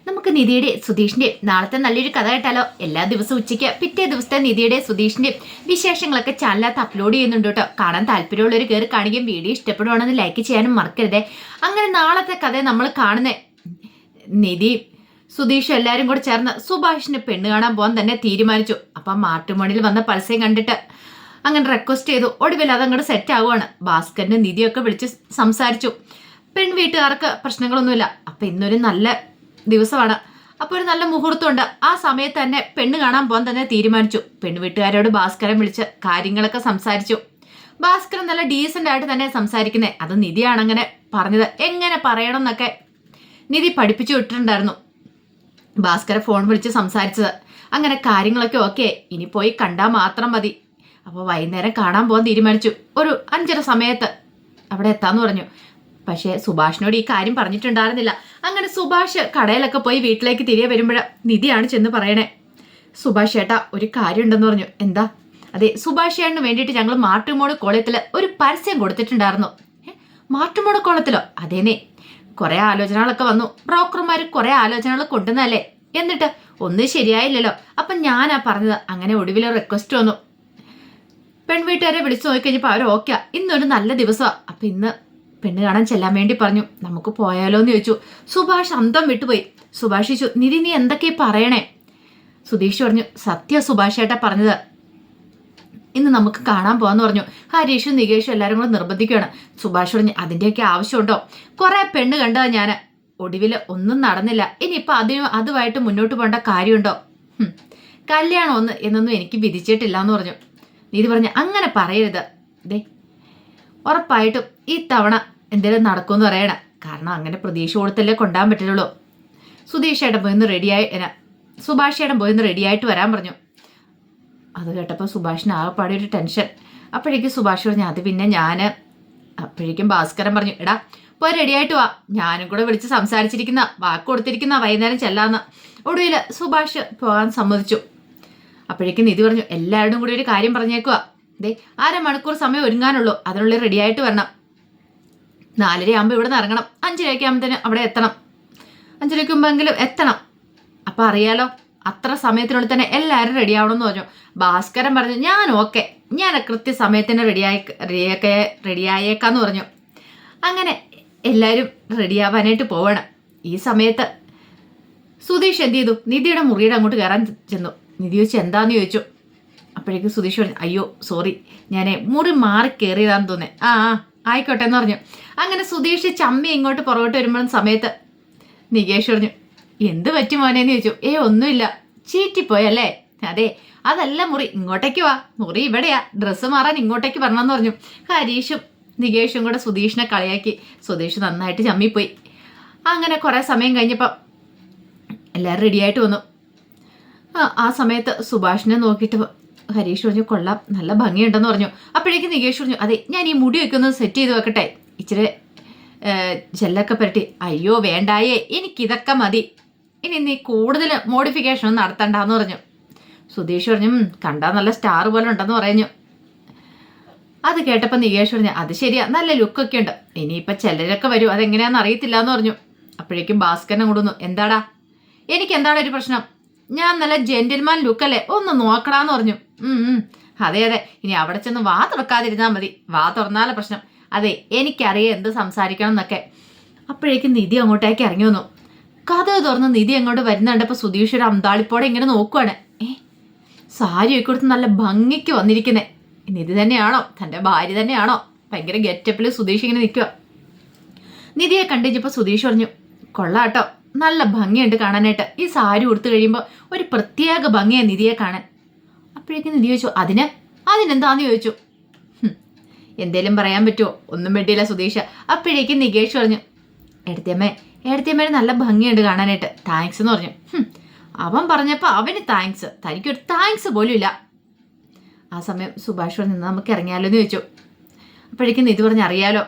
നമുക്ക് നിധിയുടെ സുധീഷിന്റെ നാളത്തെ നല്ലൊരു കഥ കേട്ടാലോ? എല്ലാ ദിവസവും ഉച്ചയ്ക്ക് പിറ്റേ ദിവസത്തെ നിധിയുടെ സുധീഷിന്റെ വിശേഷങ്ങളൊക്കെ ചാനലിനകത്ത് അപ്ലോഡ് ചെയ്യുന്നുണ്ട് കേട്ടോ. കാണാൻ താല്പര്യമുള്ളവർ കയറി കാണുകയും വീഡിയോ ഇഷ്ടപ്പെടുവാണെന്ന് ലൈക്ക് ചെയ്യാനും മറക്കരുതേ. അങ്ങനെ നാളത്തെ കഥ നമ്മൾ കാണുന്നേ നിധി സുധീഷും എല്ലാരും കൂടെ ചേർന്ന് സുഭാഷിന് പെണ്ണ് കാണാൻ പോകാൻ തന്നെ തീരുമാനിച്ചു. അപ്പം മാട്രിമോണിയിൽ വന്ന പരസ്യം കണ്ടിട്ട് അങ്ങനെ റിക്വസ്റ്റ് ചെയ്തു. ഒടുവിൽ അതങ്ങോട്ട് സെറ്റ് ആവുകയാണ്. ഭാസ്കറിന് നിധിയൊക്കെ വിളിച്ച് സംസാരിച്ചു. വീട്ടുകാർക്ക് പ്രശ്നങ്ങളൊന്നുമില്ല. അപ്പൊ ഇന്നൊരു നല്ല ദിവസമാണ്. അപ്പോൾ ഒരു നല്ല മുഹൂർത്തമുണ്ട്. ആ സമയത്ത് തന്നെ പെണ്ണ് കാണാൻ പോകാൻ തന്നെ തീരുമാനിച്ചു. വീട്ടുകാരോട് ഭാസ്കരൻ വിളിച്ച് കാര്യങ്ങളൊക്കെ സംസാരിച്ചു. ഭാസ്കരൻ നല്ല ഡീസൻ്റ് ആയിട്ട് തന്നെ സംസാരിക്കുന്നത്. അത് നിധിയാണ് അങ്ങനെ പറഞ്ഞത്. എങ്ങനെ പറയണം എന്നൊക്കെ നിധി പഠിപ്പിച്ചു വിട്ടിട്ടുണ്ടായിരുന്നു. ഭാസ്കര ഫോൺ വിളിച്ച് സംസാരിച്ചത്. അങ്ങനെ കാര്യങ്ങളൊക്കെ ഓക്കെ. ഇനി പോയി കണ്ടാൽ മാത്രം മതി. അപ്പോൾ വൈകുന്നേരം കാണാൻ പോകാൻ തീരുമാനിച്ചു. ഒരു 5:30 സമയത്ത് അവിടെ എത്താന്ന് പറഞ്ഞു. പക്ഷേ സുഭാഷിനോട് ഈ കാര്യം പറഞ്ഞിട്ടുണ്ടായിരുന്നില്ല. അങ്ങനെ സുഭാഷ് കടയിലൊക്കെ പോയി വീട്ടിലേക്ക് തിരികെ വരുമ്പോഴ നിധിയാണ് ചെന്ന് പറയണേ, സുഭാഷ് ചേട്ടാ ഒരു കാര്യം ഉണ്ടെന്ന് പറഞ്ഞു. എന്താ? അതെ, സുഭാഷ് ചേട്ടന് വേണ്ടിയിട്ട് ഞങ്ങൾ മാട്രിമോണി കോളേജിൽ ഒരു പരസ്യം കൊടുത്തിട്ടുണ്ടായിരുന്നു. മാട്രിമോണി കോളത്തിലോ? അതേനെ, കുറെ ആലോചനകളൊക്കെ വന്നു. ബ്രോക്കർമാർ കുറെ ആലോചനകൾ കൊണ്ടുവന്നല്ലേ, എന്നിട്ട് ഒന്നും ശരിയായില്ലല്ലോ. അപ്പം ഞാനാ പറഞ്ഞത്. അങ്ങനെ ഒടുവിൽ റിക്വസ്റ്റ് വന്നു. വീട്ടുകാരെ വിളിച്ചു നോക്കിക്കഴിഞ്ഞപ്പോൾ അവർ ഓക്കെ, ഇന്നൊരു നല്ല ദിവസമാണ്. അപ്പം ഇന്ന് പെണ്ണ് കാണാൻ ചെല്ലാൻ വേണ്ടി പറഞ്ഞു. നമുക്ക് പോയാലോ എന്ന് ചോദിച്ചു. സുഭാഷ് അന്തം വിട്ടുപോയി. സുഭാഷ് ചോദിച്ചു, നിധി നീ എന്തൊക്കെയാ പറയണേ? സുധീഷ് പറഞ്ഞു, സത്യ സുഭാഷ് ഏട്ടാ പറഞ്ഞത്. ഇന്ന് നമുക്ക് കാണാൻ പോകാന്ന് പറഞ്ഞു. ഹരീഷും നികേഷും എല്ലാവരും കൂടെ നിർബന്ധിക്കുകയാണ്. സുഭാഷ് പറഞ്ഞു, അതിൻ്റെയൊക്കെ ആവശ്യമുണ്ടോ? കുറെ പെണ്ണ് കണ്ടതാ ഞാൻ. ഒടുവിൽ ഒന്നും നടന്നില്ല. ഇനിയിപ്പോൾ അതുമായിട്ട് മുന്നോട്ട് പോകേണ്ട കാര്യമുണ്ടോ? കല്യാണം എന്നൊന്നും എനിക്ക് വിധിച്ചിട്ടില്ല എന്ന് പറഞ്ഞു. നിധി പറഞ്ഞു, അങ്ങനെ പറയരുത്. ദേ ഉറപ്പായിട്ടും ഈ തവണ എന്തെങ്കിലും നടക്കുമെന്ന് പറയണം. കാരണം അങ്ങനെ പ്രതീക്ഷ കൊടുത്തല്ലേ കൊണ്ടാൻ പറ്റുള്ളൂ. സുധീഷേട്ടൻ പോയിന്ന് റെഡിയായി സുഭാഷേട്ടൻ പോയിന്ന് റെഡിയായിട്ട് വരാൻ പറഞ്ഞു. അത് കേട്ടപ്പോൾ സുഭാഷിന് ആകെപ്പാടെ ഒരു ടെൻഷൻ. അപ്പോഴേക്കും സുഭാഷ് പറഞ്ഞു, അത് പിന്നെ അപ്പോഴേക്കും ഭാസ്കരൻ പറഞ്ഞു, എടാ പോയി റെഡിയായിട്ട് വാ, ഞാനും കൂടെ വിളിച്ച് സംസാരിച്ചിരിക്കുന്ന വാക്ക് കൊടുത്തിരിക്കുന്ന വൈകുന്നേരം ചെല്ലാന്ന്. ഒടുവിൽ സുഭാഷ് പോകാൻ സമ്മതിച്ചു. അപ്പോഴേക്കും നിധി പറഞ്ഞു, എല്ലാവരോടും കൂടി ഒരു കാര്യം പറഞ്ഞേക്കുക. ദേ 1/2 മണിക്കൂർ സമയം ഒരുങ്ങാനുള്ളൂ. അതിനുള്ളിൽ റെഡിയായിട്ട് വരണം. 4:30 ആകുമ്പോൾ ഇവിടെ നിന്ന് ഇറങ്ങണം. 5:00 ആകുമ്പോഴത്തേന് അവിടെ എത്തണം. 5:00 മുമ്പെങ്കിലും എത്തണം. അപ്പം അറിയാലോ, അത്ര സമയത്തിനുള്ളിൽ തന്നെ എല്ലാവരും റെഡിയാവണമെന്ന് പറഞ്ഞു. ഭാസ്കരൻ പറഞ്ഞു, ഞാൻ ഓക്കെ, ഞാൻ കൃത്യസമയത്തിന് റെഡിയായേക്കാന്ന് പറഞ്ഞു. അങ്ങനെ എല്ലാവരും റെഡിയാവാനായിട്ട് പോവണം. ഈ സമയത്ത് സുധീഷ് എന്ത് ചെയ്തു? നിധിയുടെ മുറിയുടെ അങ്ങോട്ട് കയറാൻ ചെന്നു. നിധി ചോദിച്ചു, എന്താന്ന് ചോദിച്ചു. അപ്പോഴേക്കും സുധീഷ് പറഞ്ഞു, അയ്യോ സോറി, ഞാൻ മുറി മാറി കയറിയതാന്ന് തോന്നേ. ആയിക്കോട്ടെ എന്ന് പറഞ്ഞു. അങ്ങനെ സുധീഷ് ചമ്മി ഇങ്ങോട്ട് പുറകോട്ട് വരുമ്പോൾ സമയത്ത് നികേഷ് പറഞ്ഞു, എന്ത് പറ്റി മോനേന്ന് ചോദിച്ചു. ഒന്നുമില്ല, ചീറ്റിപ്പോയല്ലേ? അതെ, അതല്ല മുറി, ഇങ്ങോട്ടേക്ക് വാ, മുറി ഇവിടെയാ, ഡ്രസ്സ് മാറാൻ ഇങ്ങോട്ടേക്ക് വരണമെന്ന് പറഞ്ഞു. ഹരീഷും നികേഷും കൂടെ സുധീഷിനെ കളിയാക്കി. സുധീഷ് നന്നായിട്ട് ചമ്മിപ്പോയി. അങ്ങനെ കുറേ സമയം കഴിഞ്ഞപ്പോൾ എല്ലാവരും റെഡിയായിട്ട് വന്നു. ആ സമയത്ത് സുഭാഷിനെ നോക്കിയിട്ട് ഹരീഷ് പറഞ്ഞു, കൊള്ളാം, നല്ല ഭംഗിയുണ്ടെന്ന് പറഞ്ഞു. അപ്പോഴേക്കും നികേഷ് പറഞ്ഞു, അതെ ഞാൻ ഈ മുടി ഒന്ന് സെറ്റ് ചെയ്ത് വെക്കട്ടെ, ഇച്ചിരി ജെല്ലൊക്കെ പുരട്ടി. അയ്യോ വേണ്ടായേ, എനിക്കിതൊക്കെ മതി, ഇനി നീ കൂടുതൽ മോഡിഫിക്കേഷൻ ഒന്നും നടത്തണ്ടെന്ന് പറഞ്ഞു. സുധീഷ് പറഞ്ഞു, കണ്ടാ നല്ല സ്റ്റാർ പോലെ ഉണ്ടെന്ന് പറഞ്ഞു. അത് കേട്ടപ്പോൾ നികേഷ് പറഞ്ഞു, അത് ശരിയാ, നല്ല ലുക്കൊക്കെ ഉണ്ട്, ഇനിയിപ്പോൾ ചിലരൊക്കെ വരും, അതെങ്ങനെയാണെന്ന് അറിയത്തില്ല എന്ന് പറഞ്ഞു. അപ്പോഴേക്കും ഭാസ്കരനെ കൊടുന്നു, എന്താടാ, എനിക്ക് എന്താണ് ഒരു പ്രശ്നം? ഞാൻ നല്ല ജെന്റിൽമാൻ ലുക്കല്ലേ, ഒന്ന് നോക്കടാന്ന് പറഞ്ഞു. അതെ അതെ, ഇനി അവിടെ ചെന്ന് വാ തുറക്കാതിരുന്നാൽ മതി, വാ തുറന്നാലേ പ്രശ്നം. അതെ, എനിക്കറിയാം എന്ത് സംസാരിക്കണം എന്നൊക്കെ. അപ്പോഴേക്കും നിധി അങ്ങോട്ടേക്ക് ഇറങ്ങി വന്നു. കഥ തുറന്ന് നിധി അങ്ങോട്ട് വരുന്നുണ്ടപ്പോൾ സുധീഷ് ഒരു അന്താളിപ്പോടെ ഇങ്ങനെ നോക്കുവാണ്. സാരിയൊക്കെ കൊടുത്ത് നല്ല ഭംഗിക്ക് വന്നിരിക്കുന്നേ. നിധി തന്നെയാണോ? തൻ്റെ ഭാര്യ തന്നെയാണോ? ഭയങ്കര ഗെറ്റപ്പിൽ സുധീഷ് ഇങ്ങനെ നിൽക്കുക. നിധിയെ കണ്ടുകഴിഞ്ഞപ്പോൾ സുധീഷ് പറഞ്ഞു, കൊള്ളാട്ടോ, നല്ല ഭംഗിയുണ്ട് കാണാനായിട്ട്. ഈ സാരി ഉടുത്തു കഴിയുമ്പോൾ ഒരു പ്രത്യേക ഭംഗിയാണ് നിധിയെ കാണാൻ. അപ്പോഴേക്കും നിധി ചോദിച്ചു, അതിനെന്താന്ന് ചോദിച്ചു. എന്തേലും പറയാൻ പറ്റുമോ? ഒന്നും വേണ്ടിയില്ല സുധീഷ്. അപ്പോഴേക്കും നികേഷ് പറഞ്ഞു, എടുത്തിയമ്മേനെ നല്ല ഭംഗിയുണ്ട് കാണാനായിട്ട്, താങ്ക്സ് എന്ന് പറഞ്ഞു. അവൻ പറഞ്ഞപ്പോൾ അവന് താങ്ക്സ്, തനിക്കൊരു താങ്ക്സ് പോലും ഇല്ല. ആ സമയം സുഭാഷ് പറഞ്ഞു, നമുക്ക് ഇറങ്ങിയാലോ എന്ന് ചോദിച്ചു. അപ്പോഴേക്കും നിധി പറഞ്ഞു, അറിയാലോ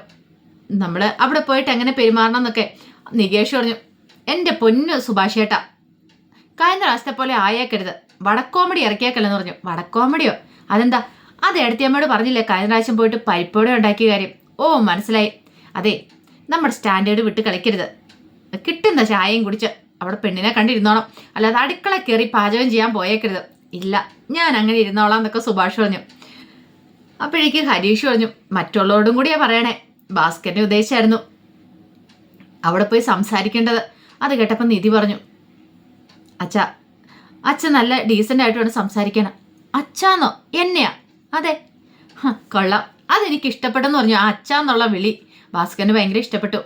നമ്മൾ അവിടെ പോയിട്ട് എങ്ങനെ പെരുമാറണം എന്നൊക്കെ. നികേഷ് പറഞ്ഞു, എൻ്റെ പൊന്നു സുഭാഷ് ചേട്ടാ, കഴിഞ്ഞ പ്രാവശ്യത്തെ പോലെ ആയേക്കരുത്, വടക്കോമഡി ഇറക്കിയേക്കല്ലെന്ന് പറഞ്ഞു. വടക്കോമഡിയോ? അതെന്താ? അത് എടുത്തിയമ്മയോട് പറഞ്ഞില്ലേ കഴിഞ്ഞ പ്രാവശ്യം പോയിട്ട് പരിപ്പോടെ ഉണ്ടാക്കിയ കാര്യം? മനസ്സിലായി. അതെ, നമ്മുടെ സ്റ്റാൻഡേർഡ് വിട്ട് കളിക്കരുത്. കിട്ടുന്ന ചായയും കുടിച്ച് അവിടെ പെണ്ണിനെ കണ്ടിരുന്നോണം, അല്ലാതെ അടുക്കള കയറി പാചകം ചെയ്യാൻ പോയേക്കരുത്. ഇല്ല, ഞാൻ അങ്ങനെ ഇരുന്നോളാം എന്നൊക്കെ സുഭാഷ് പറഞ്ഞു. അപ്പോഴേക്ക് ഹരീഷ് പറഞ്ഞു, മറ്റുള്ളവരോടും കൂടിയാ പറയണേ, ഭാസ്കരനെ ഉദ്ദേശിച്ചായിരുന്നു അവിടെ പോയി സംസാരിക്കേണ്ടത്. അത് കേട്ടപ്പോൾ നിധി പറഞ്ഞു, അച്ഛൻ നല്ല ഡീസൻ്റ് ആയിട്ട് വേണം സംസാരിക്കണം. അച്ഛാന്നോ? എന്നെയാ? അതെ. കൊള്ളാം, അതെനിക്ക് ഇഷ്ടപ്പെട്ടെന്ന് പറഞ്ഞു. ആ അച്ഛാന്നുള്ള വിളി ഭാസ്കരന് ഭയങ്കര ഇഷ്ടപ്പെട്ടു.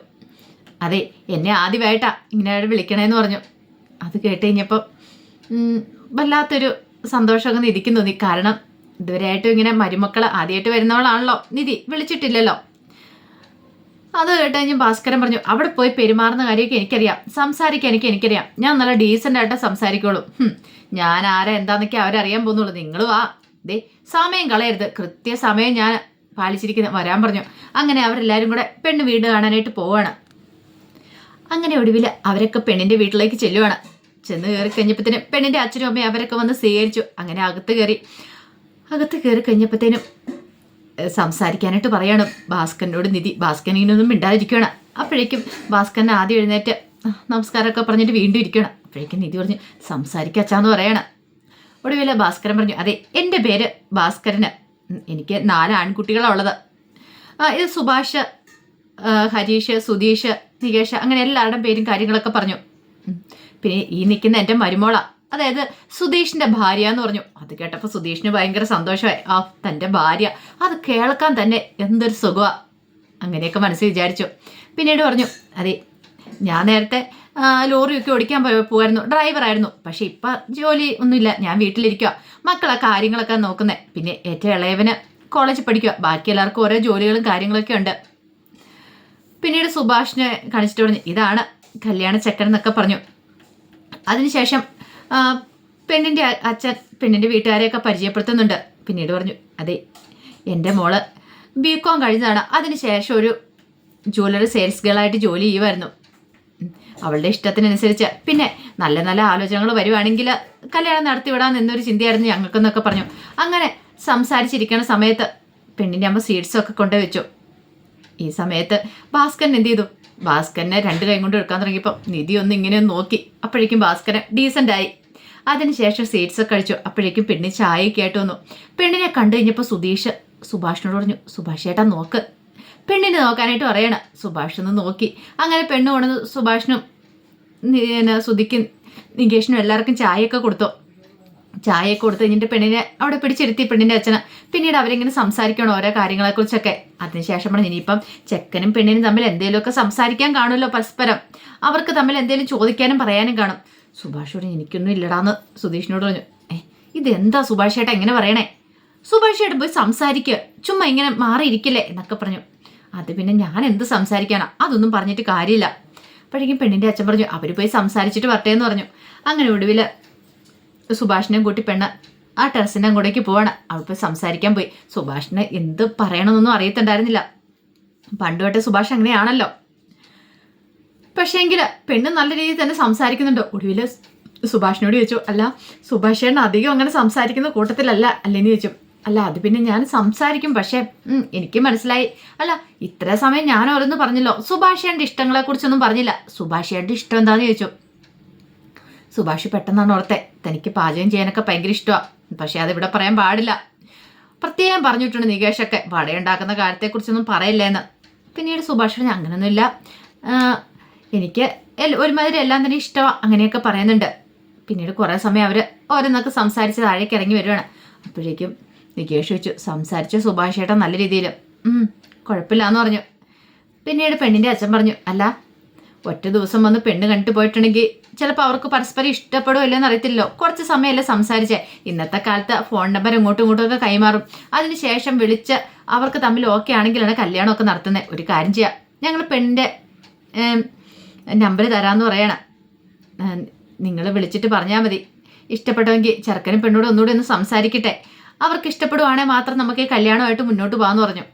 അതെ, എന്നെ ആദ്യമായിട്ടാ ഇങ്ങനെ വിളിക്കണേന്ന് പറഞ്ഞു. അത് കേട്ട് കഴിഞ്ഞപ്പം വല്ലാത്തൊരു സന്തോഷമൊക്കെ നിധിക്ക് തോന്നി. കാരണം ഇതുവരെയായിട്ടും ഇങ്ങനെ മരുമക്കള് ആദ്യമായിട്ട് വരുന്നവളാണല്ലോ നിധി, വിളിച്ചിട്ടില്ലല്ലോ. അത് കേട്ട് കഴിഞ്ഞ് ഭാസ്കരൻ പറഞ്ഞു, അവിടെ പോയി പെരുമാറുന്ന കാര്യമൊക്കെ എനിക്കറിയാം, സംസാരിക്കാൻ എനിക്കറിയാം, ഞാൻ നല്ല ഡീസൻ്റ് ആയിട്ട് സംസാരിക്കോളൂ. ഞാൻ ആരാ എന്താന്നൊക്കെ അവരറിയാൻ പോകുന്നുള്ളൂ. നിങ്ങൾ വാ, ദേ സമയം കളയരുത്, കൃത്യസമയം ഞാൻ പാലിച്ചിരിക്കുന്ന വരാൻ പറഞ്ഞു. അങ്ങനെ അവരെല്ലാവരും കൂടെ പെണ്ണ് വീട് കാണാനായിട്ട് പോവാണ്. അങ്ങനെ ഒടുവിൽ അവരൊക്കെ പെണ്ണിന്റെ വീട്ടിലേക്ക് ചെല്ലുവാണ്. ചെന്ന് കയറി കഴിഞ്ഞപ്പോഴത്തേനും പെണ്ണിന്റെ അച്ഛനും അമ്മയും അവരൊക്കെ വന്ന് സ്വീകരിച്ചു. അങ്ങനെ അകത്ത് കയറി കഴിഞ്ഞപ്പോഴത്തേനും സംസാരിക്കാനായിട്ട് പറയാണ് ഭാസ്കരനോട് നിധി. ഭാസ്കരനൊന്നും മിണ്ടാതിരിക്കുകയാണ്. അപ്പോഴേക്കും ഭാസ്കരൻ ആദ്യം എഴുന്നേറ്റ് നമസ്കാരമൊക്കെ പറഞ്ഞിട്ട് വീണ്ടും ഇരിക്കണം. അപ്പോഴേക്കും നിധി പറഞ്ഞു, സംസാരിക്കച്ചാന്ന് പറയണം. ഒടുവിൽ ഭാസ്കരൻ പറഞ്ഞു, അതെ, എൻ്റെ പേര് ഭാസ്കരന്, എനിക്ക് 4 ആൺകുട്ടികളാണ് ഉള്ളത്. ഇത് സുഭാഷ്, ഹരീഷ്, സുധീഷ്, നികേഷ്, അങ്ങനെ എല്ലാവരുടെയും പേരും കാര്യങ്ങളൊക്കെ പറഞ്ഞു. പിന്നെ ഈ നിൽക്കുന്ന എൻ്റെ മരുമോളാ, അതായത് സുധീഷിന്റെ ഭാര്യ എന്ന് പറഞ്ഞു. അത് കേട്ടപ്പോൾ സുധീഷിന് ഭയങ്കര സന്തോഷമായി. തൻ്റെ ഭാര്യ, അത് കേൾക്കാൻ തന്നെ എന്തൊരു സുഖമാ, അങ്ങനെയൊക്കെ മനസ്സിൽ വിചാരിച്ചു. പിന്നീട് പറഞ്ഞു, അതെ, ഞാൻ നേരത്തെ ലോറിയൊക്കെ ഓടിക്കാൻ പോകായിരുന്നു, ഡ്രൈവറായിരുന്നു. പക്ഷെ ഇപ്പം ജോലി ഒന്നുമില്ല, ഞാൻ വീട്ടിലിരിക്കുക, മക്കളെ കാര്യങ്ങളൊക്കെ നോക്കുന്നത്. പിന്നെ ഏറ്റവും ഇളയവന് കോളേജിൽ പഠിക്കുക, ബാക്കി എല്ലാവർക്കും ഓരോ ജോലികളും കാര്യങ്ങളൊക്കെ ഉണ്ട്. പിന്നീട് സുഭാഷിനെ കാണിച്ചിട്ട് പറഞ്ഞു, ഇതാണ് കല്യാണ ചെക്കൻ എന്നൊക്കെ പറഞ്ഞു. അതിനുശേഷം പെണ്ണിൻ്റെ അച്ഛൻ പെണ്ണിൻ്റെ വീട്ടുകാരെയൊക്കെ പരിചയപ്പെടുത്തുന്നുണ്ട്. പിന്നീട് പറഞ്ഞു, അതെ, എൻ്റെ മോള് BCom കഴിഞ്ഞതാണ്. അതിനുശേഷം ഒരു ജ്വല്ലറി സെയിൽസ് ഗേളായിട്ട് ജോലി ചെയ്യുമായിരുന്നു. അവളുടെ ഇഷ്ടത്തിനനുസരിച്ച് പിന്നെ നല്ല നല്ല ആലോചനകൾ വരുവാണെങ്കിൽ കല്യാണം നടത്തിവിടാൻ എന്നൊരു ചിന്തയായിരുന്നു ഞങ്ങൾക്കെന്നൊക്കെ പറഞ്ഞു. അങ്ങനെ സംസാരിച്ചിരിക്കുന്ന സമയത്ത് പെണ്ണിൻ്റെ അമ്മ സ്വീറ്റ്സൊക്കെ കൊണ്ടുവച്ചു. ഈ സമയത്ത് ഭാസ്കരൻ എന്ത് ചെയ്തു? ഭാസ്കരനെ 2 കൈ കൊണ്ട് എടുക്കാൻ തുടങ്ങിയപ്പോൾ നിധി ഒന്ന് ഇങ്ങനെയൊന്ന് നോക്കി. അപ്പോഴേക്കും ഭാസ്കരൻ ഡീസൻ്റായി. അതിനുശേഷം സ്വീറ്റ്സ് ഒക്കെ കഴിച്ചു. അപ്പോഴേക്കും പെണ്ണിന് ചായയൊക്കെ ആയിട്ട് വന്നു. പെണ്ണിനെ കണ്ടു കഴിഞ്ഞപ്പോൾ സുഭാഷിനോട് പറഞ്ഞു, സുഭാഷ് ചേട്ടാ നോക്ക്. പെണ്ണിനെ നോക്കാനായിട്ട് പറയണം. സുഭാഷ് ഒന്ന് നോക്കി. അങ്ങനെ പെണ്ണ് കൊണ്ടുവന്ന് സുഭാഷിനും സുധിക്കും നികേഷിനും എല്ലാവർക്കും ചായയൊക്കെ കൊടുത്തു. ചായയൊക്കെ കൊടുത്ത് കഴിഞ്ഞിട്ട് പെണ്ണിനെ അവിടെ പിടിച്ചിരുത്തി പെണ്ണിൻ്റെ അച്ഛന്. പിന്നീട് അവരിങ്ങനെ സംസാരിക്കണം ഓരോ കാര്യങ്ങളെക്കുറിച്ചൊക്കെ. അതിനുശേഷം പറഞ്ഞു, ഇനിയിപ്പം ചെക്കനും പെണ്ണിനും തമ്മിൽ എന്തെങ്കിലുമൊക്കെ സംസാരിക്കാൻ കാണുമല്ലോ പരസ്പരം, അവർക്ക് തമ്മിൽ എന്തെങ്കിലും ചോദിക്കാനും പറയാനും കാണും. സുഭാഷോട് എനിക്കൊന്നും ഇല്ലടാന്ന് സുധീഷിനോട് പറഞ്ഞു. ഇതെന്താ സുഭാഷ് ചേട്ടാ ഇങ്ങനെ പറയണേ? സുഭാഷ് ചേട്ടൻ പോയി സംസാരിക്കുക, ചുമ്മാ ഇങ്ങനെ മാറിയിരിക്കില്ലേ എന്നൊക്കെ പറഞ്ഞു. അത് പിന്നെ ഞാൻ എന്ത് സംസാരിക്കാനാ, അതൊന്നും പറഞ്ഞിട്ട് കാര്യമില്ല. അപ്പോഴേക്കും പെണ്ണിൻ്റെ അച്ഛൻ പറഞ്ഞു, അവർ പോയി സംസാരിച്ചിട്ട് വരട്ടെ എന്ന് പറഞ്ഞു. അങ്ങനെ ഒടുവിൽ സുഭാഷിനെയും കൂട്ടി പെണ്ണ് ആ ടെറസിൻ്റെ അങ്ങോട്ടേക്ക് പോവാണ്. അവൾ പോയി സംസാരിക്കാൻ പോയി. സുഭാഷിന് എന്ത് പറയണമെന്നൊന്നും അറിയത്തുണ്ടായിരുന്നില്ല. പണ്ട് തൊട്ടേ സുഭാഷ് അങ്ങനെയാണല്ലോ. പക്ഷേങ്കിൽ പെണ്ണ് നല്ല രീതിയിൽ തന്നെ സംസാരിക്കുന്നുണ്ട്. ഒടുവിൽ സുഭാഷിനോട് ചോദിച്ചു, അല്ല സുഭാഷ് ചേട്ടൻ അധികം അങ്ങനെ സംസാരിക്കുന്ന കൂട്ടത്തിലല്ല അല്ലേന്ന് ചോദിച്ചു. അല്ല അത് പിന്നെ ഞാൻ സംസാരിക്കും, പക്ഷേ എനിക്ക് മനസ്സിലായി. അല്ല ഇത്ര സമയം ഞാൻ ഓരോന്ന് പറഞ്ഞല്ലോ, സുഭാഷ് ചേട്ടൻ്റെ ഇഷ്ടങ്ങളെ കുറിച്ചൊന്നും പറഞ്ഞില്ല. സുഭാഷ് ചേട്ടൻ്റെ ഇഷ്ടം എന്താന്ന് ചോദിച്ചു. സുഭാഷ് പെട്ടെന്നാണ് ഓർത്തെ, തനിക്ക് പാചകം ചെയ്യാനൊക്കെ ഭയങ്കര ഇഷ്ടമാണ്, പക്ഷെ അതിവിടെ പറയാൻ പാടില്ല. പ്രത്യേകം പറഞ്ഞിട്ടുണ്ട് നികേഷൊക്കെ വടയുണ്ടാക്കുന്ന കാര്യത്തെക്കുറിച്ചൊന്നും പറയില്ലേന്ന്. പിന്നീട് സുഭാഷ് പറഞ്ഞു, അങ്ങനെയൊന്നുമില്ല, എനിക്ക് ഒരുമാതിരി എല്ലാം തന്നെ ഇഷ്ടമാണ്, അങ്ങനെയൊക്കെ പറയുന്നുണ്ട്. പിന്നീട് കുറേ സമയം അവർ ഓരോന്നൊക്കെ സംസാരിച്ച് താഴേക്ക് ഇറങ്ങി വരുവാണ്. അപ്പോഴേക്കും നികേഷ് ചോദിച്ചു, സംസാരിച്ച സുഭാഷ് ചേട്ടൻ നല്ല രീതിയിൽ കുഴപ്പമില്ല എന്ന് പറഞ്ഞു. പിന്നീട് പെണ്ണിൻ്റെ അച്ഛൻ പറഞ്ഞു, അല്ല ഒറ്റ ദിവസം വന്ന് പെണ്ണ് കണ്ടിട്ട് പോയിട്ടുണ്ടെങ്കിൽ ചിലപ്പോൾ അവർക്ക് പരസ്പരം ഇഷ്ടപ്പെടുമോ ഇല്ലെന്ന് അറിയത്തില്ലല്ലോ, കുറച്ച് സമയമല്ലേ സംസാരിച്ചേ. ഇന്നത്തെ കാലത്ത് ഫോൺ നമ്പർ ഇങ്ങോട്ടും ഇങ്ങോട്ടും കൈമാറും. അതിനുശേഷം വിളിച്ച് അവർക്ക് തമ്മിൽ ഓക്കെ ആണെങ്കിലാണ് കല്യാണമൊക്കെ നടത്തുന്നത്. ഒരു കാര്യം ചെയ്യാം, ഞങ്ങൾ പെണ്ണിൻ്റെ നമ്പർ തരാമെന്ന് പറയണം, നിങ്ങൾ വിളിച്ചിട്ട് പറഞ്ഞാൽ മതി. ഇഷ്ടപ്പെടുമെങ്കിൽ ചെറുക്കനും പെണ്ണോട് ഒന്നുകൂടി ഒന്ന് സംസാരിക്കട്ടെ, അവർക്ക് ഇഷ്ടപ്പെടുവാണെങ്കിൽ മാത്രം നമുക്ക് ഈ കല്യാണമായിട്ട് മുന്നോട്ട് പോകാമെന്ന് പറഞ്ഞു.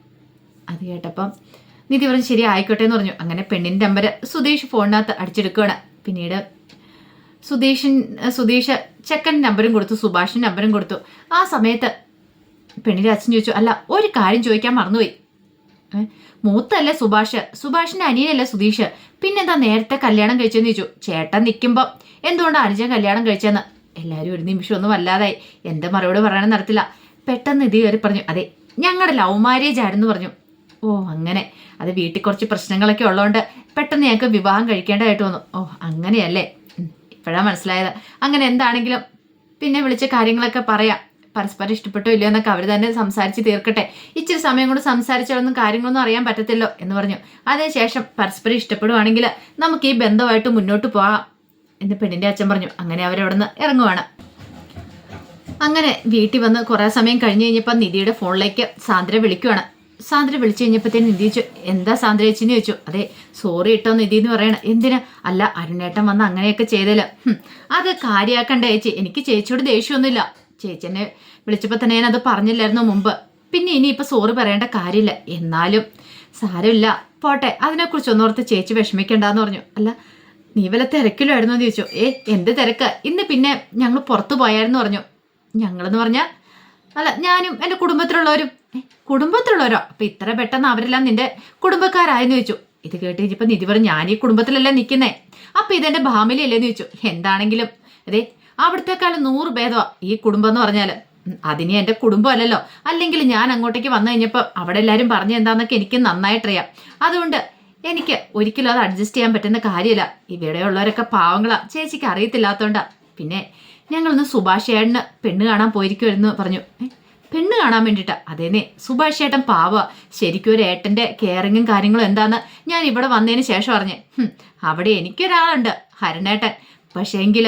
അത് കേട്ടപ്പം നിധി പറഞ്ഞു, ശരി ആയിക്കോട്ടെ എന്ന് പറഞ്ഞു. അങ്ങനെ പെണ്ണിൻ്റെ നമ്പർ സുധീഷ് ഫോണിനകത്ത് അടിച്ചെടുക്കുകയാണ്. പിന്നീട് സുധീഷ് ചെക്കൻ്റെ നമ്പറും കൊടുത്തു, സുഭാഷിൻ്റെ നമ്പറും കൊടുത്തു. ആ സമയത്ത് പെണ്ണിൻ്റെ അച്ഛൻ ചോദിച്ചു, അല്ല ഒരു കാര്യം ചോദിക്കാൻ മറന്നുപോയി, മൂത്തല്ലേ സുഭാഷിന്റെ അനിയനല്ലേ സുധീഷ്, പിന്നെന്താ നേരത്തെ കല്യാണം കഴിച്ചെന്ന് ചോദിച്ചു. ചേട്ടൻ നിൽക്കുമ്പോൾ എന്തുകൊണ്ടാണ് അനുജൻ കല്യാണം കഴിച്ചെന്ന്. എല്ലാവരും ഒരു നിമിഷം ഒന്നും വല്ലാതായി. എന്ത് മറുപടി പറയണമെന്ന് നടത്തില്ല. പെട്ടെന്ന് നിധി കയറി പറഞ്ഞു, അതെ ഞങ്ങളുടെ ലവ് മാരേജ് ആയിരുന്നു പറഞ്ഞു. ഓ അങ്ങനെ, അത് വീട്ടിൽ കുറച്ച് പ്രശ്നങ്ങളൊക്കെ ഉള്ളതുകൊണ്ട് പെട്ടെന്ന് ഞങ്ങൾക്ക് വിവാഹം കഴിക്കേണ്ടതായിട്ട് വന്നു. ഓ അങ്ങനെയല്ലേ, ഇപ്പോഴാണ് മനസ്സിലായത്. അങ്ങനെ എന്താണെങ്കിലും പിന്നെ വിളിച്ച കാര്യങ്ങളൊക്കെ പറയാം. പരസ്പരം ഇഷ്ടപ്പെട്ടോ ഇല്ലയോ എന്നൊക്കെ അവർ തന്നെ സംസാരിച്ച് തീർക്കട്ടെ. ഇച്ചിരി സമയം കൊണ്ട് സംസാരിച്ചാലൊന്നും കാര്യങ്ങളൊന്നും അറിയാൻ പറ്റത്തില്ലോ എന്ന് പറഞ്ഞു. അതിനുശേഷം പരസ്പരം ഇഷ്ടപ്പെടുവാണെങ്കിൽ നമുക്ക് ഈ ബന്ധമായിട്ട് മുന്നോട്ട് പോകാം എന്ന് പെണ്ണിന്റെ അച്ഛൻ പറഞ്ഞു. അങ്ങനെ അവരവിടെ നിന്ന് ഇറങ്ങുവാണ്. അങ്ങനെ വീട്ടിൽ വന്ന് കുറേ സമയം കഴിഞ്ഞ് കഴിഞ്ഞപ്പോൾ നിധിയുടെ ഫോണിലേക്ക് സാന്ദ്ര വിളിക്കുവാണ്. സാന്ദ്ര വിളിച്ചു കഴിഞ്ഞപ്പോഴത്തേന് നിധി ചോദിച്ചു, എന്താ സാന്ദ്ര ചേച്ചിന്ന് ചോദിച്ചു. അതെ സോറി ഇട്ടോ നിധി എന്ന് പറയണ. എന്തിനാ? അല്ല അരുണേട്ടൻ വന്ന് അങ്ങനെയൊക്കെ ചെയ്തല്ലോ. അത് കാര്യമാക്കണ്ട ചേച്ചി, എനിക്ക് ചേച്ചിയോട് ദേഷ്യമൊന്നുമില്ല. ചേച്ചി എന്നെ വിളിച്ചപ്പോൾ തന്നെ ഞാൻ അത് പറഞ്ഞില്ലായിരുന്നു മുമ്പ്. പിന്നെ ഇനിയിപ്പോൾ സോറി പറയേണ്ട കാര്യമില്ല. എന്നാലും സാരമില്ല പോട്ടെ, അതിനെക്കുറിച്ച് ഓർത്ത് ചേച്ചി വിഷമിക്കണ്ടെന്ന് പറഞ്ഞു. അല്ല നീ വല്ല തിരക്കിലായിരുന്നു എന്ന് ചോദിച്ചു. എന്ത് തിരക്ക്? ഇന്ന് പിന്നെ ഞങ്ങൾ പുറത്തു പോയായിരുന്നു പറഞ്ഞു. ഞങ്ങളെന്ന് പറഞ്ഞാൽ അല്ല ഞാനും എൻ്റെ കുടുംബത്തിലുള്ളവരും. കുടുംബത്തിലുള്ളവരോ? അപ്പം ഇത്ര പെട്ടെന്ന് അവരെല്ലാം നിന്റെ കുടുംബക്കാരായെന്ന് ചോദിച്ചു. ഇത് കേട്ട് കഴിഞ്ഞപ്പോൾ നിധി പറഞ്ഞു, ഞാൻ ഈ കുടുംബത്തിലല്ലേ നിൽക്കുന്നേ, അപ്പം ഇതെൻ്റെ ഭാമിലിയല്ലേന്ന് ചോദിച്ചു. എന്താണെങ്കിലും അതെ അവിടുത്തെക്കാലം 100 ഭേദമാണ് ഈ കുടുംബം എന്ന് പറഞ്ഞാൽ. അതിന് എൻ്റെ കുടുംബം അല്ലല്ലോ. അല്ലെങ്കിൽ ഞാൻ അങ്ങോട്ടേക്ക് വന്നു കഴിഞ്ഞപ്പോൾ അവിടെ എല്ലാവരും പറഞ്ഞു എന്താണെന്നൊക്കെ എനിക്ക് നന്നായിട്ടറിയാം. അതുകൊണ്ട് എനിക്ക് ഒരിക്കലും അത് അഡ്ജസ്റ്റ് ചെയ്യാൻ പറ്റുന്ന കാര്യമില്ല. ഇവിടെയുള്ളവരൊക്കെ പാവങ്ങളാ, ചേച്ചിക്ക് അറിയത്തില്ലാത്തതുകൊണ്ടാ. പിന്നെ ഞങ്ങളൊന്ന് സുഭാഷ് ചേട്ടന് പെണ്ണ് കാണാൻ പോയിരിക്കുമായിരുന്നു പറഞ്ഞു. പെണ്ണ് കാണാൻ വേണ്ടിയിട്ടാ? അതേന്നെ, സുഭാഷ് ചേട്ടൻ പാവ. ശരിക്കും ഒരു ഏട്ടൻ്റെ കെയറിങ്ങും കാര്യങ്ങളും എന്താന്ന് ഞാൻ ഇവിടെ വന്നതിന് ശേഷം അറിഞ്ഞേ. അവിടെ എനിക്കൊരാളുണ്ട്, ഹരണേട്ടൻ. പക്ഷേ എങ്കിൽ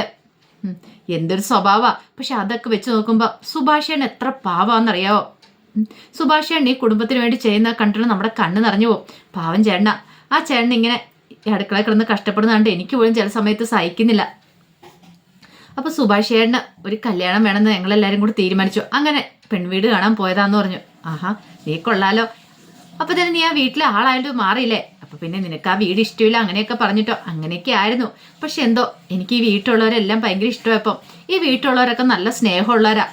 എന്തൊരു സ്വഭാവമാ. പക്ഷെ അതൊക്കെ വെച്ച് നോക്കുമ്പോൾ സുഭാഷ് ചേട്ടൻ എത്ര പാവാന്നറിയാവോ. സുഭാഷ് ചേട്ടൻ ഈ കുടുംബത്തിന് വേണ്ടി ചെയ്യുന്ന കണ്ടിട്ട് നമ്മുടെ കണ്ണ് നിറഞ്ഞു പോകും. പാവം ചേട്ടന. ആ ചേട്ടൻ ഇങ്ങനെ അടുക്കള കിടന്ന് കഷ്ടപ്പെടുന്നുണ്ട് എനിക്ക് പോലും ചില സമയത്ത് സഹിക്കുന്നില്ല. അപ്പോൾ സുഭാഷ് ചേട്ടന് ഒരു കല്യാണം വേണമെന്ന് ഞങ്ങളെല്ലാവരും കൂടി തീരുമാനിച്ചു. അങ്ങനെ പെൺവീട് കാണാൻ പോയതാന്ന് പറഞ്ഞു. ആഹാ നീ കൊള്ളാലോ. അപ്പോൾ തന്നെ നീ ആ വീട്ടിലെ ആളായിട്ട് മാറിയില്ലേ? അപ്പോൾ പിന്നെ നിനക്ക് ആ വീട് ഇഷ്ടമില്ല അങ്ങനെയൊക്കെ പറഞ്ഞിട്ടോ. അങ്ങനെയൊക്കെ ആയിരുന്നു. പക്ഷെ എന്തോ എനിക്ക് ഈ വീട്ടിലുള്ളവരെല്ലാം ഭയങ്കര ഇഷ്ടമായപ്പം. ഈ വീട്ടിലുള്ളവരൊക്കെ നല്ല സ്നേഹമുള്ളവരാ.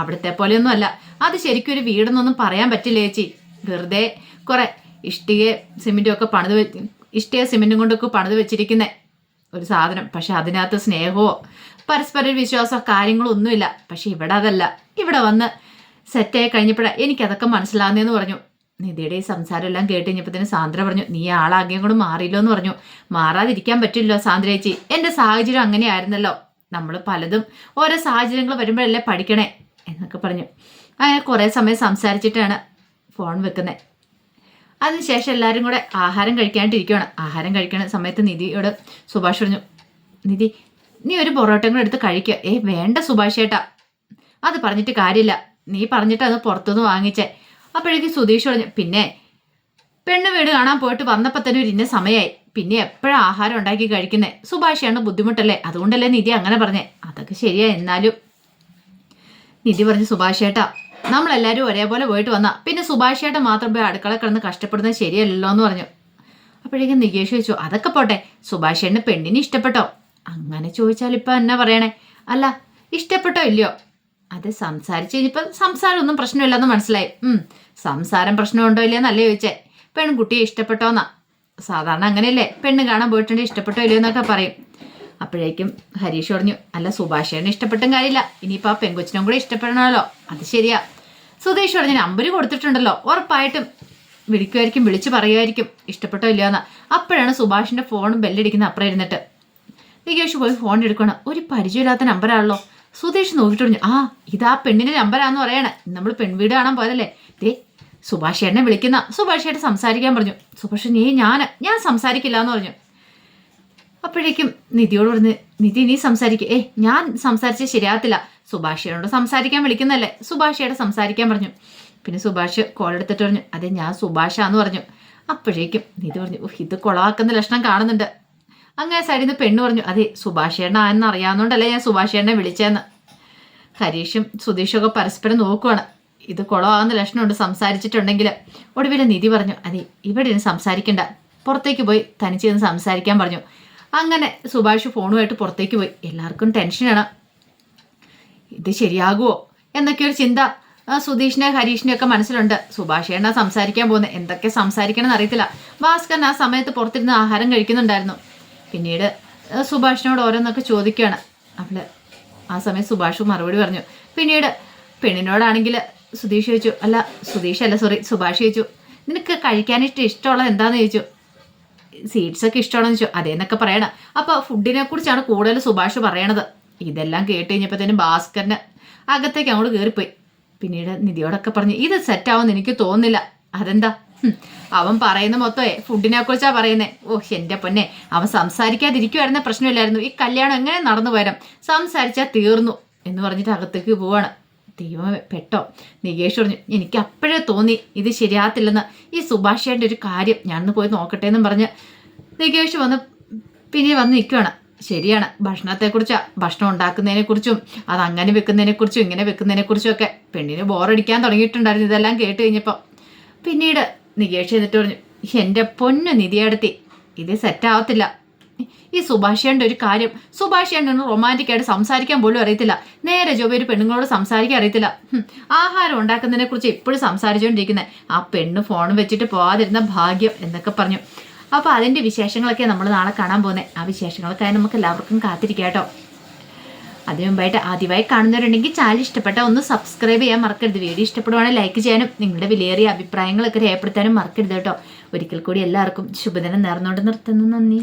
അവിടുത്തെ പോലെയൊന്നും അല്ല. അത് ശരിക്കും ഒരു വീടെന്നൊന്നും പറയാൻ പറ്റില്ല ചേച്ചി. വെറുതെ കുറെ ഇഷ്ടിക സിമെൻറ്റും ഒക്കെ ഇഷ്ടിക സിമെൻറ്റും കൊണ്ടൊക്കെ പണിത് വെച്ചിരിക്കുന്ന ഒരു സാധനം. പക്ഷെ അതിനകത്ത് സ്നേഹമോ പരസ്പര വിശ്വാസമോ കാര്യങ്ങളോ ഒന്നുമില്ല. പക്ഷെ ഇവിടെ അതല്ല. ഇവിടെ വന്ന് സെറ്റായി കഴിഞ്ഞപ്പോഴാണ് എനിക്കതൊക്കെ മനസ്സിലാകുന്നതെന്ന് പറഞ്ഞു. നിധിയുടെ ഈ സംസാരം എല്ലാം കേട്ട് കഴിഞ്ഞപ്പോൾ സാന്ദ്ര പറഞ്ഞു, നീ ആളാകെയും കൂടെ മാറിയില്ലോ എന്ന് പറഞ്ഞു. മാറാതിരിക്കാൻ പറ്റില്ലോ സാന്ദ്ര ചേച്ചി, എൻ്റെ സാഹചര്യം അങ്ങനെയായിരുന്നല്ലോ. നമ്മൾ പലതും ഓരോ സാഹചര്യങ്ങൾ വരുമ്പോഴല്ലേ പഠിക്കണേ എന്നൊക്കെ പറഞ്ഞു. അങ്ങനെ കുറേ സമയം സംസാരിച്ചിട്ടാണ് ഫോൺ വെക്കുന്നത്. അതിനുശേഷം എല്ലാവരും കൂടെ ആഹാരം കഴിക്കാനായിട്ടിരിക്കുകയാണ്. ആഹാരം കഴിക്കുന്ന സമയത്ത് നിധിയോട് സുഭാഷ് പറഞ്ഞു, നിധി നീ ഒരു പൊറോട്ടയും കൂടെ എടുത്ത് കഴിക്കുക. വേണ്ട സുഭാഷ് ചേട്ടാ, അത് പറഞ്ഞിട്ട് കാര്യമില്ല. നീ പറഞ്ഞിട്ട് അത് പുറത്തുനിന്ന് വാങ്ങിച്ചേ. അപ്പോഴേക്കും സുധീഷ് പറഞ്ഞു, പിന്നെ പെണ്ണ് വീട് കാണാൻ പോയിട്ട് വന്നപ്പോൾ തന്നെ ഒരു ഇന്ന സമയമായി. പിന്നെ എപ്പോഴും ആഹാരം ഉണ്ടാക്കി കഴിക്കുന്നേ സുഭാഷാണ് ബുദ്ധിമുട്ടല്ലേ, അതുകൊണ്ടല്ലേ നിധി അങ്ങനെ പറഞ്ഞേ. അതൊക്കെ ശരിയാ. എന്നാലും നിധി പറഞ്ഞു, സുഭാഷ് ചേട്ടാ നമ്മളെല്ലാവരും ഒരേപോലെ പോയിട്ട് വന്നാ പിന്നെ സുഭാഷ് ചേട്ടൻ മാത്രം പോയി അടുക്കള കിടന്ന് കഷ്ടപ്പെടുന്നത് ശരിയല്ലല്ലോ എന്ന് പറഞ്ഞു. അപ്പോഴേക്കും നികേഷ് ചോദിച്ചു, അതൊക്കെ പോട്ടെ, സുഭാഷ് ചേട്ടന് പെണ്ണിനെ ഇഷ്ടപ്പെട്ടോ? അങ്ങനെ ചോദിച്ചാൽ ഇപ്പം എന്നാ പറയണേ? അല്ല ഇഷ്ടപ്പെട്ടോ ഇല്ലയോ? അത് സംസാരിച്ച് കഴിഞ്ഞപ്പോൾ സംസാരമൊന്നും പ്രശ്നമില്ലെന്ന് മനസ്സിലായി. സംസാരം പ്രശ്നമുണ്ടോ ഇല്ലയെന്നല്ലേ ചോദിച്ചേ. പെൺകുട്ടിയെ ഇഷ്ടപ്പെട്ടോന്നാ. സാധാരണ അങ്ങനെയല്ലേ, പെണ്ണ് കാണാൻ പോയിട്ടുണ്ടെങ്കിൽ ഇഷ്ടപ്പെട്ടോ ഇല്ലയോ എന്നൊക്കെ പറയും. അപ്പോഴേക്കും ഹരീഷ് പറഞ്ഞു, അല്ല സുഭാഷേനെ ഇഷ്ടപ്പെട്ടും കാര്യമില്ല, ഇനിയിപ്പോൾ ആ പെൺകൊച്ചിനും കൂടെ ഇഷ്ടപ്പെടണമല്ലോ. അത് ശരിയാ. സുധീഷ് പറഞ്ഞു, നമ്പർ കൊടുത്തിട്ടുണ്ടല്ലോ, ഉറപ്പായിട്ടും വിളിക്കുമായിരിക്കും, വിളിച്ച് പറയുമായിരിക്കും ഇഷ്ടപ്പെട്ടോ ഇല്ലയോന്നാ. അപ്പോഴാണ് സുഭാഷിൻ്റെ ഫോണും ബെല്ലടിക്കുന്നത്. അപ്പുറം ഇരുന്നിട്ട് നികേഷ് പോയി ഫോൺ എടുക്കണം. ഒരു പരിചയമില്ലാത്ത നമ്പറാണല്ലോ. സുധീഷ് നോക്കിയിട്ട് പറഞ്ഞു, ആ ഇതാ പെണ്ണിൻ്റെ നമ്പരാന്ന് പറയണേ, നമ്മൾ പെൺവീട് കാണാൻ പോയതല്ലേ. സുഭാഷ് ചേട്ടനെ വിളിക്കുന്ന. സുഭാഷ് ചേട്ടൻ സംസാരിക്കാൻ പറഞ്ഞു. സുഭാഷ് ഞാൻ സംസാരിക്കില്ല എന്ന് പറഞ്ഞു. അപ്പോഴേക്കും നിധിയോട് പറഞ്ഞു, നിധി നീ സംസാരിക്കേ. ഞാൻ സംസാരിച്ചാൽ ശരിയാകത്തില്ല, സുഭാഷയോട് സംസാരിക്കാൻ വിളിക്കുന്നല്ലേ. സുഭാഷയോട് സംസാരിക്കാൻ പറഞ്ഞു. പിന്നെ സുഭാഷ് കോൾ എടുത്തിട്ട് പറഞ്ഞു, അതെ ഞാൻ സുഭാഷാന്ന് പറഞ്ഞു. അപ്പോഴേക്കും നിധി പറഞ്ഞു, ഇത് കുളവാക്കുന്ന ലക്ഷണം കാണുന്നുണ്ട്. അങ്ങനെ സൈഡിൽ നിന്ന് പെണ്ണ് പറഞ്ഞു, അതെ സുഭാഷേട്ടനാണെന്ന് അറിയാവുന്നതുകൊണ്ടല്ലേ ഞാൻ സുഭാഷേട്ടനെ വിളിച്ചതെന്ന്. ഹരീഷും സുധീഷും ഒക്കെ പരസ്പരം നോക്കുവാണ്. ഇത് കുളമാകുന്ന ലക്ഷണമുണ്ട് സംസാരിച്ചിട്ടുണ്ടെങ്കിൽ. ഒടുവിൽ നിധി പറഞ്ഞു, അതെ ഇവിടെ ഇരുന്ന് സംസാരിക്കണ്ട, പുറത്തേക്ക് പോയി തനിച്ച് നിന്ന് സംസാരിക്കാൻ പറഞ്ഞു. അങ്ങനെ സുഭാഷ് ഫോണുമായിട്ട് പുറത്തേക്ക് പോയി. എല്ലാവർക്കും ടെൻഷനാണ്. ഇത് ശരിയാകുമോ എന്നൊക്കെ ഒരു ചിന്ത സുധീഷിനെ ഹരീഷിനെ ഒക്കെ മനസ്സിലുണ്ട്. സുഭാഷേണ്ണ സംസാരിക്കാൻ പോകുന്നത് എന്തൊക്കെ സംസാരിക്കണമെന്ന് അറിയത്തില്ല. ഭാസ്കരൻ ആ സമയത്ത് പുറത്തിരുന്ന് ആഹാരം കഴിക്കുന്നുണ്ടായിരുന്നു. പിന്നീട് സുഭാഷിനോട് ഓരോന്നൊക്കെ ചോദിക്കുകയാണ്. അവള് ആ സമയം സുഭാഷ് മറുപടി പറഞ്ഞു. പിന്നീട് പെണ്ണിനോടാണെങ്കിൽ സുധീഷ് ചോദിച്ചു, അല്ല സുധീഷ് അല്ല സോറി സുഭാഷ് ചോദിച്ചു, നിനക്ക് കഴിക്കാനായിട്ട് ഇഷ്ടമുള്ളത് എന്താന്ന് ചോദിച്ചു. സീഡ്സ് ഒക്കെ ഇഷ്ടമാണെന്ന് ചോദിച്ചു. അതേന്നൊക്കെ പറയണം. അപ്പോൾ ഫുഡിനെ കുറിച്ചാണ് കൂടുതൽ സുഭാഷ് പറയണത്. ഇതെല്ലാം കേട്ട് കഴിഞ്ഞപ്പോഴത്തേനും ഭാസ്കരന് അകത്തേക്ക് അങ്ങോട്ട് കയറിപ്പോയി. പിന്നീട് നിധിയോടൊക്കെ പറഞ്ഞു, ഇത് സെറ്റാവുമെന്ന് എനിക്ക് തോന്നുന്നില്ല. അതെന്താ? അവൻ പറയുന്ന മൊത്തമേ ഫുഡിനെ കുറിച്ചാ പറയുന്നേ. ഓ എൻ്റെ പൊന്നെ, അവൻ സംസാരിക്കാതിരിക്കുവായിരുന്ന പ്രശ്നമില്ലായിരുന്നു. ഈ കല്യാണം എങ്ങനെ നടന്നു പോരാം, സംസാരിച്ചാൽ തീർന്നു എന്ന് പറഞ്ഞിട്ട് അകത്തേക്ക് പോവാണ്. ദൈവം പെട്ടോ. നികേഷ് പറഞ്ഞു, എനിക്ക് അപ്പോഴേ തോന്നി ഇത് ശരിയാകത്തില്ലെന്ന്. ഈ സുഭാഷേൻ്റെ ഒരു കാര്യം ഞാനൊന്ന് പോയി നോക്കട്ടെ എന്നും പറഞ്ഞ് നികേഷ് പിന്നെ വന്ന് നിൽക്കുകയാണ്. ശരിയാണ്, ഭക്ഷണത്തെക്കുറിച്ചാണ്, ഭക്ഷണം ഉണ്ടാക്കുന്നതിനെക്കുറിച്ചും അത് അങ്ങനെ വെക്കുന്നതിനെക്കുറിച്ചും ഇങ്ങനെ വെക്കുന്നതിനെക്കുറിച്ചും ഒക്കെ പെണ്ണിന് ബോറടിക്കാൻ തുടങ്ങിയിട്ടുണ്ടായിരുന്നു. ഇതെല്ലാം കേട്ട് കഴിഞ്ഞപ്പോൾ പിന്നീട് നികേഷ് എന്നിട്ട് പറഞ്ഞു, എൻ്റെ പൊന്നു നിധിയടത്തി, ഇത് സെറ്റാവത്തില്ല. ഈ സുഭാഷേൻ്റെ ഒരു കാര്യം, സുഭാഷേണ്ണന് റൊമാൻറ്റിക്കായിട്ട് സംസാരിക്കാൻ പോലും അറിയത്തില്ല. നേരെ ജോബി ഒരു പെണ്ണുങ്ങളോട് സംസാരിക്കാൻ അറിയത്തില്ല. ആഹാരം ഉണ്ടാക്കുന്നതിനെ കുറിച്ച് എപ്പോഴും സംസാരിച്ചുകൊണ്ടിരിക്കുന്നത്. ആ പെണ്ണ് ഫോൺ വെച്ചിട്ട് പോകാതിരുന്ന ഭാഗ്യം എന്നൊക്കെ പറഞ്ഞു. അപ്പോൾ അതിൻ്റെ വിശേഷങ്ങളൊക്കെ നമ്മൾ നാളെ കാണാൻ പോകുന്നത്. ആ വിശേഷങ്ങളൊക്കെ നമുക്ക് എല്ലാവർക്കും കാത്തിരിക്കാം കേട്ടോ. അതിനു മുമ്പായിട്ട് ആദ്യമായി കാണുന്നവരുണ്ടെങ്കിൽ ചാനൽ ഇഷ്ടപ്പെട്ട ഒന്ന് സബ്സ്ക്രൈബ് ചെയ്യാൻ മറക്കരുത്. വീഡിയോ ഇഷ്ടപ്പെടുവാണെങ്കിൽ ലൈക്ക് ചെയ്യാനും നിങ്ങളുടെ വിലയേറിയ അഭിപ്രായങ്ങളൊക്കെ രേഖപ്പെടുത്താനും മറക്കരുത് കേട്ടോ. ഒരിക്കൽ കൂടി എല്ലാവർക്കും ശുഭദിനം നേർന്നുകൊണ്ട് നിർത്തുന്നു. നന്ദി.